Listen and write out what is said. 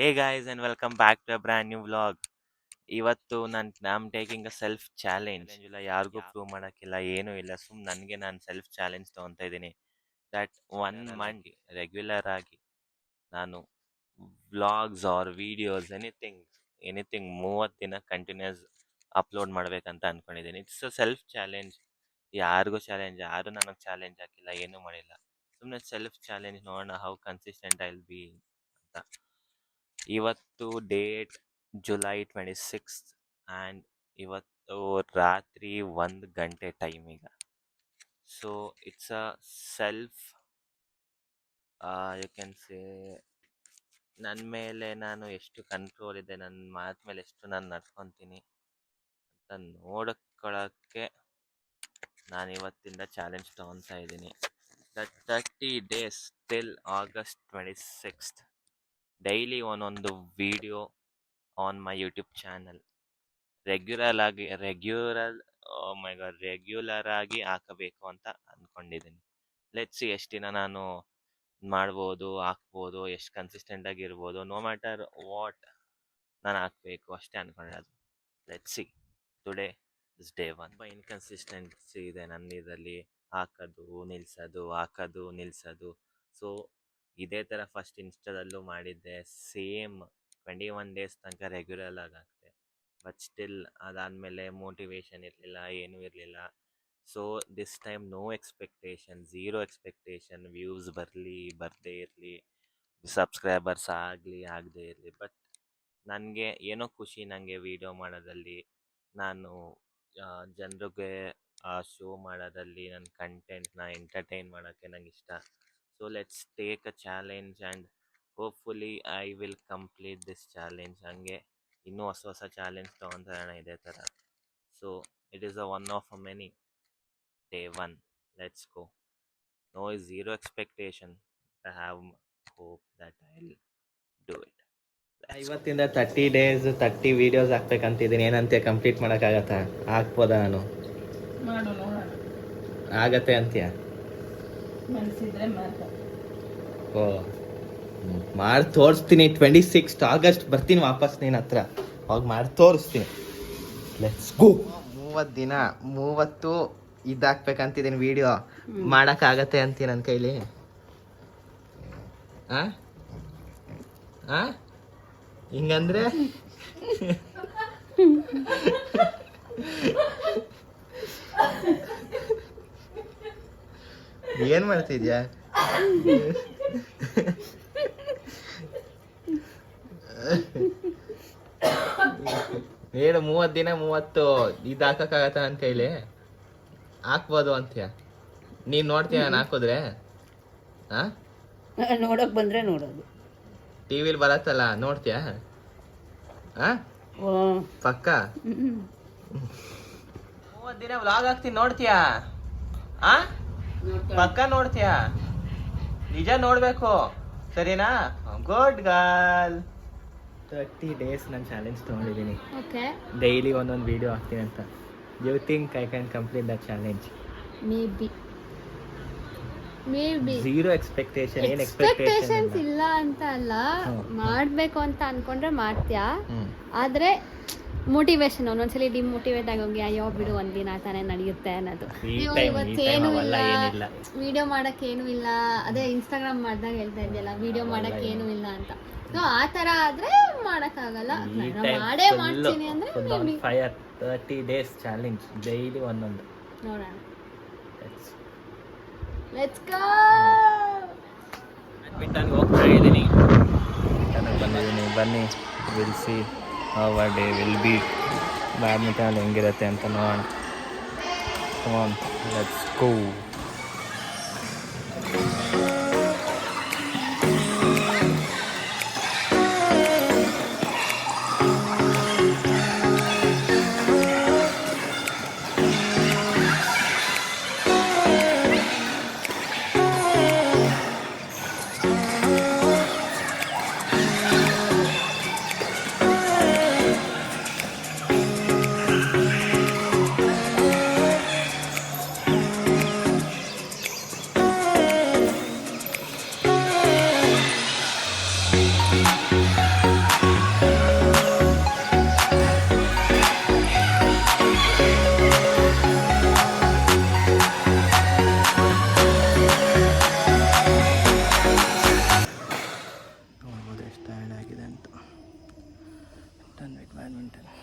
Hey guys and welcome back to a brand new vlog. ಇವತ್ತು ನಾನು taking a self challenge. ಇಲ್ಲ ಯಾರಿಗೂ prove ಮಾಡೋಕ್ಕಿಲ್ಲ, ಏನೂ ಇಲ್ಲ, ನನಗೆ ನಾನು ಸೆಲ್ಫ್ ಚಾಲೆಂಜ್ ತೊಗೊತಾ ಇದ್ದೀನಿ. ದಟ್ 1 ಮಂತ್ ರೆಗ್ಯುಲರ್ ಆಗಿ ನಾನು ವ್ಲಾಗ್ಸ್ ಆರ್ ವಿಡಿಯೋಸ್ ಎನಿಥಿಂಗ್ 30 ದಿನ ಕಂಟಿನ್ಯೂಸ್ ಅಪ್ಲೋಡ್ ಮಾಡಬೇಕಂತ ಅಂದ್ಕೊಂಡಿದ್ದೀನಿ. It's a self challenge. ಯಾರಿಗೂ ಚಾಲೆಂಜ್, ಯಾರು ನನಗೆ ಚಾಲೆಂಜ್ ಹಾಕಿಲ್ಲ, ಏನೂ ಮಾಡಿಲ್ಲ. ಸುಮ್ಮನೆ ಸೆಲ್ಫ್ ಚಾಲೆಂಜ್, ನೋಡೋಣ how consistent I will be ಅಂತ. ಇವತ್ತು ಡೇಟ್ ಜುಲೈ 26 ಆ್ಯಂಡ್ ಇವತ್ತು ರಾತ್ರಿ 1 ಗಂಟೆ ಟೈಮ್ ಈಗ. So it's a self you can say ನನ್ನ ಮೇಲೆ ನಾನು ಎಷ್ಟು ಕಂಟ್ರೋಲ್ ಇದೆ, ನನ್ನ ಮಾತು ಮೇಲೆ ಎಷ್ಟು ನಾನು ನಡ್ಕೊತೀನಿ ಅಂತ ನೋಡ್ಕೊಳ್ಳೋಕ್ಕೆ ನಾನು ಇವತ್ತಿಂದ ಚಾಲೆಂಜ್ ತೊಗೊತಾ ಇದ್ದೀನಿ. 30 days ಟಿಲ್ August 26. ಡೈಲಿ ಒಂದೊಂದು video on my YouTube channel regular ಆಗಿ ಹಾಕಬೇಕು ಅಂತ ಅಂದ್ಕೊಂಡಿದ್ದೀನಿ. ಲೆಟ್ಸ್ ಸಿ ಎಷ್ಟು ದಿನ ನಾನು ಹಾಕ್ಬೋದು, ಎಷ್ಟು ಕನ್ಸಿಸ್ಟೆಂಟ್ ಆಗಿರ್ಬೋದು. ನೋ ಮ್ಯಾಟರ್ ವಾಟ್ ನಾನು ಹಾಕಬೇಕು ಅಷ್ಟೇ ಅಂದ್ಕೊಂಡಿರೋದು. Let's see. Today is day 1. ತುಂಬ ಇನ್ಕನ್ಸಿಸ್ಟೆನ್ಸಿ ಇದೆ ನನ್ನ ಇದರಲ್ಲಿ, ಹಾಕೋದು ನಿಲ್ಲಿಸೋದು. ಸೊ ಇದೇ ಥರ ಫಸ್ಟ್ ಇನ್ಸ್ಟಾದಲ್ಲೂ ಮಾಡಿದ್ದೆ, ಸೇಮ್ 21 days ತನಕ ರೆಗ್ಯುಲರ್ ಆಗಿ ಹಾಕಿದೆ. ಬಟ್ ಸ್ಟಿಲ್ ಅದಾದಮೇಲೆ ಮೋಟಿವೇಶನ್ ಇರಲಿಲ್ಲ, ಏನೂ ಇರಲಿಲ್ಲ. So this time no expectation, zero expectation. Views ಬರದೇ ಇರಲಿ, ಸಬ್ಸ್ಕ್ರೈಬರ್ಸ್ ಆಗದೇ ಇರಲಿ. ಬಟ್ ನನಗೆ ಏನೋ ಖುಷಿ, ನನಗೆ ವೀಡಿಯೋ ಮಾಡೋದಲ್ಲಿ, ನಾನು ಜನರಿಗೆ ಶೋ ಮಾಡೋದಲ್ಲಿ, ನನ್ನ ಕಂಟೆಂಟ್ನ ಎಂಟರ್ಟೈನ್ ಮಾಡೋಕ್ಕೆ ನಂಗೆ ಇಷ್ಟ. So let's take a challenge and hopefully I will complete this challenge. ಹಂಗೆ ಇನ್ನೂ ಹೊಸ ಚಾಲೆಂಜ್ ತೊಗೊತಾರೋಣ ಇದೇ ಥರ. So it is a one of a many. Day 1, let's go. No zero expectation. I have hope that I will do it. ಇವತ್ತಿಂದ 30 days 30 videos ಹಾಕ್ಬೇಕಂತಿದ್ದೀನಿ. ಏನಂತೆ, complete ಮಾಡೋಕ್ಕಾಗತ್ತಾ? ಹಾಕ್ಬೋದಾ? ನಾನು ಆಗತ್ತೆ ಅಂತೀಯ? ಓ, ಮಾಡಿ ತೋರಿಸ್ತೀನಿ. 26 August ಬರ್ತೀನಿ ವಾಪಸ್ ನಿನ್ನ ಹತ್ರ, ಅವಾಗ ಮಾಡಿ ತೋರಿಸ್ತೀನಿ. Let's go. 30 ದಿನ 30 ಇದಾಕ್ಬೇಕಂತಿದ್ದೀನಿ ವಿಡಿಯೋ. ಮಾಡೋಕ್ಕಾಗತ್ತೆ ಅಂತೀಯ ನನ್ನ ಕೈಲಿ? ಹಿಂಗಂದ್ರೆ ಏನ್ ಮಾಡ್ತಿದ್ಯಾ? ಹೇಳು, 30 ದಿನ 30 ಇದು ಹಾಕಕ್ಕಾಗತ್ತ ನನ್ನ ಕೈಲಿ? ಹಾಕ್ಬೋದು ಅಂತೀಯ? ನೀನ್ ನೋಡ್ತೀಯ ನಾನು ಹಾಕಿದ್ರೆ? ನೋಡಕ್ ಬಂದ್ರೆ ನೋಡೋದು. ಟಿವಿಲಿ ಬರತ್ತಲ್ಲ, ನೋಡ್ತೀಯ? ಪಕ್ಕ 30 ದಿನ ವ್ಲಾಗ್ ಹಾಕ್ತೀನಿ, ನೋಡ್ತೀಯಾ? ಪಕ್ಕ ನೋಡ್ತೀಯಾ? ನಿಜ ನೋಡ್ಬೇಕು, ಸರಿನಾ? Good girl. 30 days ನಾನು ಚಾಲೆಂಜ್ ತೊಗೊಂಡಿದ್ದೀನಿ. ಡೈಲಿ ಒಂದೊಂದು ವಿಡಿಯೋ ಹಾಕ್ತೀನಿ ಅಂತ. You think I can complete that challenge? Maybe zero expectation. ಏನು ಎಕ್ಸ್ಪೆಕ್ಟೇಷನ್ಸ್ ಇಲ್ಲ ಅಂತ ಅಲ್ಲ, ಮಾಡ್ಬೇಕು ಅಂತ ಅನ್ಕೊಂಡ್ರೆ ಮಾಡ್ತೀಯಾ. ಆದ್ರೆ ಮೋಟಿವೇಶನ್ ಒಂದೊಂದ್ಸಲಿ ಡಿಮೋಟಿವೇಟ್ ಆಗೋಗಿ, ಅಯ್ಯೋ ಬಿಡು ಒಂದಿನ ತಾನೇ ನಡೆಯುತ್ತೆ ಅನ್ನೋದು. ಇವತ್ತೇನು ಇಲ್ಲ, ವಿಡಿಯೋ ಮಾಡಕ್ ಏನು ಇಲ್ಲ. ಅದೇ ಇನ್ಸ್ಟಾಗ್ರಾಮ್ ಮಾಡ್ದಾಗ ಹೇಳ್ತಾ ಇದ್ಯಲ್ಲ, ವಿಡಿಯೋ ಮಾಡಕ್ ಏನು ಇಲ್ಲ ಅಂತ. ಸೊ ಆ ತರ ಆದ್ರೆ ಮಾಡಕ್ಕಾಗಲ್ಲ. ಮಾಡೇ ಮಾಡ್ತೀನಿ ಅಂದ್ರೆ 30 days ಚಾಲೆಂಜ್, ಡೈಲಿ ಒಂದೊಂದು ನೋಡೋಣ. Let's go. ಬ್ಯಾಡ್ಮಿಂಟನ್ಗೆ ಹೋಗ್ತಾ ಇದ್ದೀನಿ, ಬಂದಿದ್ದೀನಿ. ಬನ್ನಿ, will see how a day will be. Badminton ಹೆಂಗಿರುತ್ತೆ ಅಂತ ನೋಡೋಣ. Come on, let's go. Badminton.